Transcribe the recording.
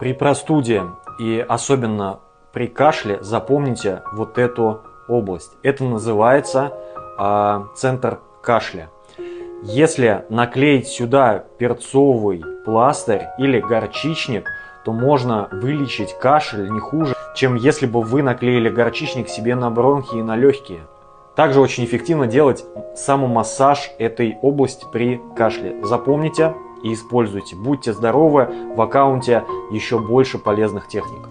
При простуде и особенно при кашле запомните вот эту область. Это называется центр кашля. Если наклеить сюда перцовый пластырь или горчичник, то можно вылечить кашель не хуже, чем если бы вы наклеили горчичник себе на бронхи и на легкие. Также очень эффективно делать самомассаж этой области при кашле. Запомните и используйте. Будьте здоровы, в аккаунте еще больше полезных техник.